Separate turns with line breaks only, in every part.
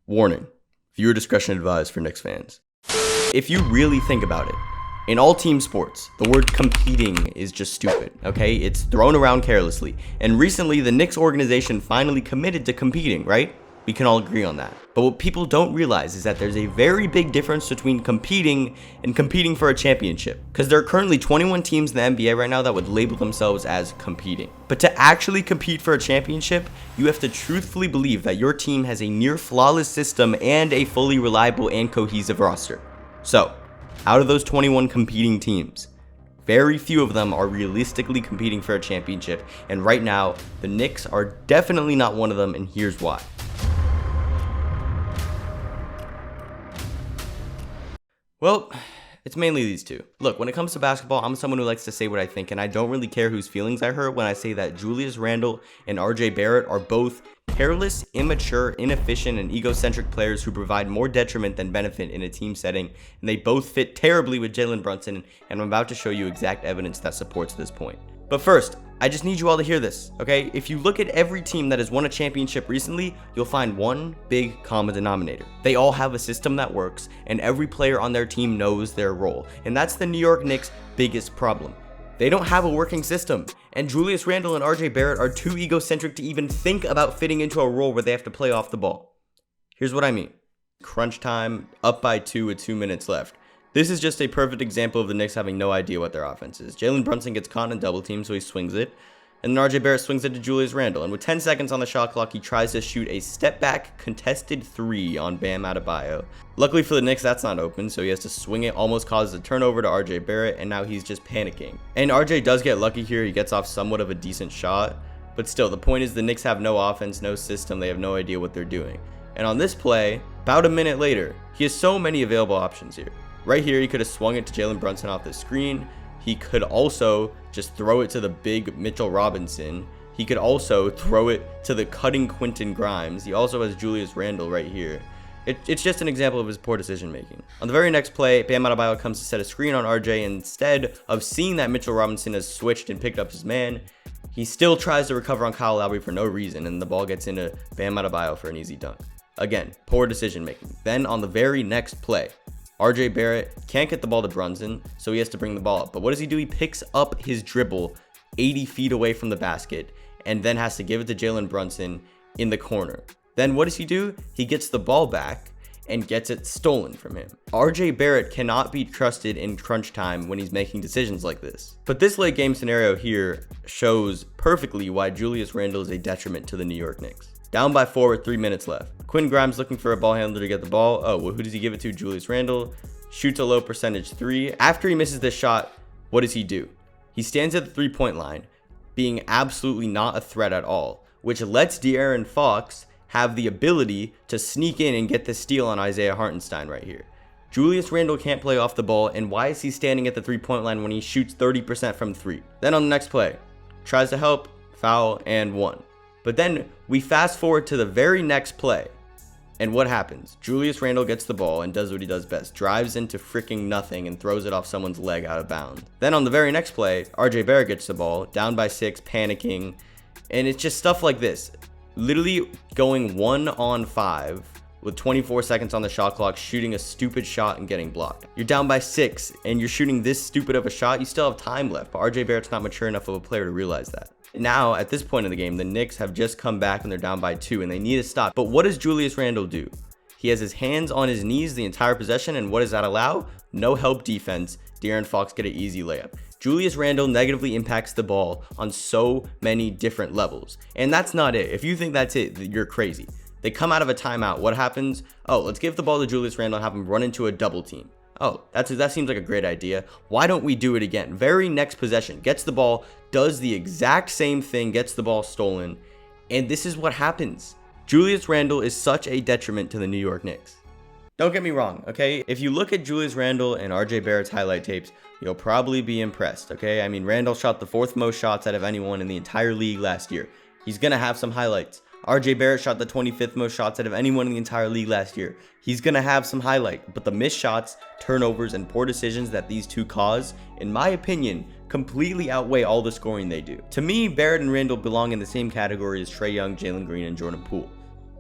Warning, viewer discretion advised for Knicks fans. If you really think about it, in all team sports, the word competing is just stupid, okay? It's thrown around carelessly. And recently, the Knicks organization finally committed to competing, right? We can all agree on that. But what people don't realize is that there's a very big difference between competing and competing for a championship. Because there are currently 21 teams in the NBA right now that would label themselves as competing. But to actually compete for a championship, you have to truthfully believe that your team has a near flawless system and a fully reliable and cohesive roster. So, out of those 21 competing teams, very few of them are realistically competing for a championship. And right now, the Knicks are definitely not one of them, and here's why. Well, it's mainly these two. Look, when it comes to basketball, I'm someone who likes to say what I think, and I don't really care whose feelings I hurt when I say that Julius Randle and RJ Barrett are both careless, immature, inefficient, and egocentric players who provide more detriment than benefit in a team setting, and they both fit terribly with Jalen Brunson, and I'm about to show you exact evidence that supports this point. But first, I just need you all to hear this, okay? If you look at every team that has won a championship recently, you'll find one big common denominator. They all have a system that works, and every player on their team knows their role. And that's the New York Knicks' biggest problem. They don't have a working system, and Julius Randle and RJ Barrett are too egocentric to even think about fitting into a role where they have to play off the ball. Here's what I mean. Crunch time, up by 2 with 2 minutes left. This is just a perfect example of the Knicks having no idea what their offense is. Jalen Brunson gets caught in a double team, so he swings it. And then RJ Barrett swings it to Julius Randle. And with 10 seconds on the shot clock, he tries to shoot a step back contested 3 on Bam Adebayo. Luckily for the Knicks, that's not open, so he has to swing it, almost causes a turnover to RJ Barrett, and now he's just panicking. And RJ does get lucky here. He gets off somewhat of a decent shot. But still, the point is the Knicks have no offense, no system. They have no idea what they're doing. And on this play, about a minute later, he has so many available options here. Right here, he could have swung it to Jalen Brunson off the screen. He could also just throw it to the big Mitchell Robinson. He could also throw it to the cutting Quentin Grimes. He also has Julius Randle right here. It's just an example of his poor decision making. On the very next play, Bam Adebayo comes to set a screen on RJ. Instead of seeing that Mitchell Robinson has switched and picked up his man, he still tries to recover on Kyle Lowry for no reason, and the ball gets into Bam Adebayo for an easy dunk. Again, poor decision making. Then on the very next play, RJ Barrett can't get the ball to Brunson, so he has to bring the ball up. But what does he do? He picks up his dribble 80 feet away from the basket and then has to give it to Jalen Brunson in the corner. Then what does he do? He gets the ball back and gets it stolen from him. RJ Barrett cannot be trusted in crunch time when he's making decisions like this. But this late game scenario here shows perfectly why Julius Randle is a detriment to the New York Knicks. Down by 4 with 3 minutes left. Quinn Grimes looking for a ball handler to get the ball. Oh, well, who does he give it to? Julius Randle. Shoots a low percentage 3. After he misses this shot, what does he do? He stands at the 3-point line, being absolutely not a threat at all, which lets De'Aaron Fox have the ability to sneak in and get the steal on Isaiah Hartenstein right here. Julius Randle can't play off the ball, and why is he standing at the 3-point line when he shoots 30% from 3? Then on the next play, tries to help, foul, and 1. But then we fast forward to the very next play. And what happens? Julius Randle gets the ball and does what he does best. Drives into freaking nothing and throws it off someone's leg out of bounds. Then on the very next play, RJ Barrett gets the ball, down by 6, panicking. And it's just stuff like this. Literally going 1-on-5 with 24 seconds on the shot clock, shooting a stupid shot and getting blocked. You're down by 6 and you're shooting this stupid of a shot. You still have time left, but RJ Barrett's not mature enough of a player to realize that. Now, at this point in the game, the Knicks have just come back and they're down by 2 and they need to stop. But what does Julius Randle do? He has his hands on his knees the entire possession, and what does that allow? No help defense. De'Aaron Fox get an easy layup. Julius Randle negatively impacts the ball on so many different levels. And that's not it. If you think that's it, you're crazy. They come out of a timeout. What happens? Oh, let's give the ball to Julius Randle and have him run into a double team. Oh, that seems like a great idea. Why don't we do it again? Very next possession, gets the ball, does the exact same thing, gets the ball stolen, and this is what happens. Julius Randle is such a detriment to the New York Knicks. Don't get me wrong, okay? If you look at Julius Randle and RJ Barrett's highlight tapes, you'll probably be impressed, okay? I mean, Randle shot the 4th most shots out of anyone in the entire league last year. He's gonna have some highlights. RJ Barrett shot the 25th most shots out of anyone in the entire league last year. He's going to have some highlight, but the missed shots, turnovers, and poor decisions that these two cause, in my opinion, completely outweigh all the scoring they do. To me, Barrett and Randle belong in the same category as Trae Young, Jalen Green, and Jordan Poole.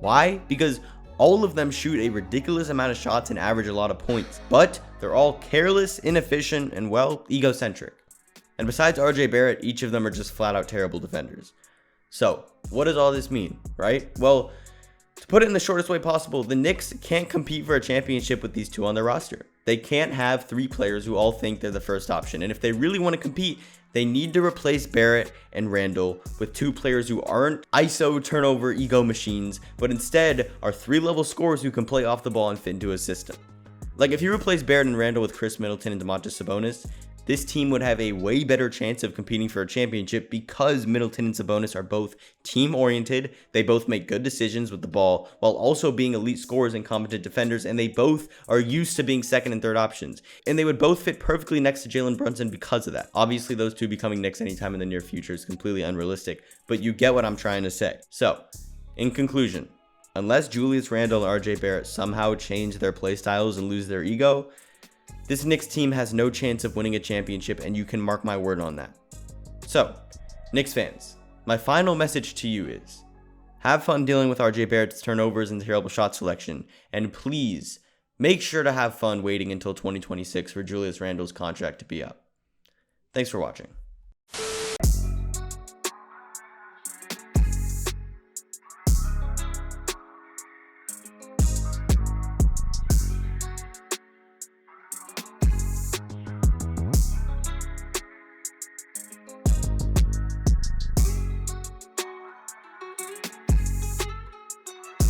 Why? Because All of them shoot a ridiculous amount of shots and average a lot of points, but they're all careless, inefficient, and well, egocentric. And besides RJ Barrett, each of them are just flat out terrible defenders. So, what does all this mean, right? Well, to put it in the shortest way possible, the Knicks can't compete for a championship with these two on their roster. They can't have three players who all think they're the first option. And if they really want to compete, they need to replace Barrett and Randall with two players who aren't ISO turnover ego machines, but instead are three-level scorers who can play off the ball and fit into a system. Like, if you replace Barrett and Randall with Chris Middleton and Domantas Sabonis, this team would have a way better chance of competing for a championship because Middleton and Sabonis are both team-oriented, they both make good decisions with the ball, while also being elite scorers and competent defenders, and they both are used to being second and third options. And they would both fit perfectly next to Jalen Brunson because of that. Obviously, those two becoming Knicks anytime in the near future is completely unrealistic, but you get what I'm trying to say. So, in conclusion, unless Julius Randle and RJ Barrett somehow change their play styles and lose their ego, this Knicks team has no chance of winning a championship, and you can mark my word on that. So, Knicks fans, my final message to you is, have fun dealing with RJ Barrett's turnovers and terrible shot selection, and please make sure to have fun waiting until 2026 for Julius Randle's contract to be up. Thanks for watching.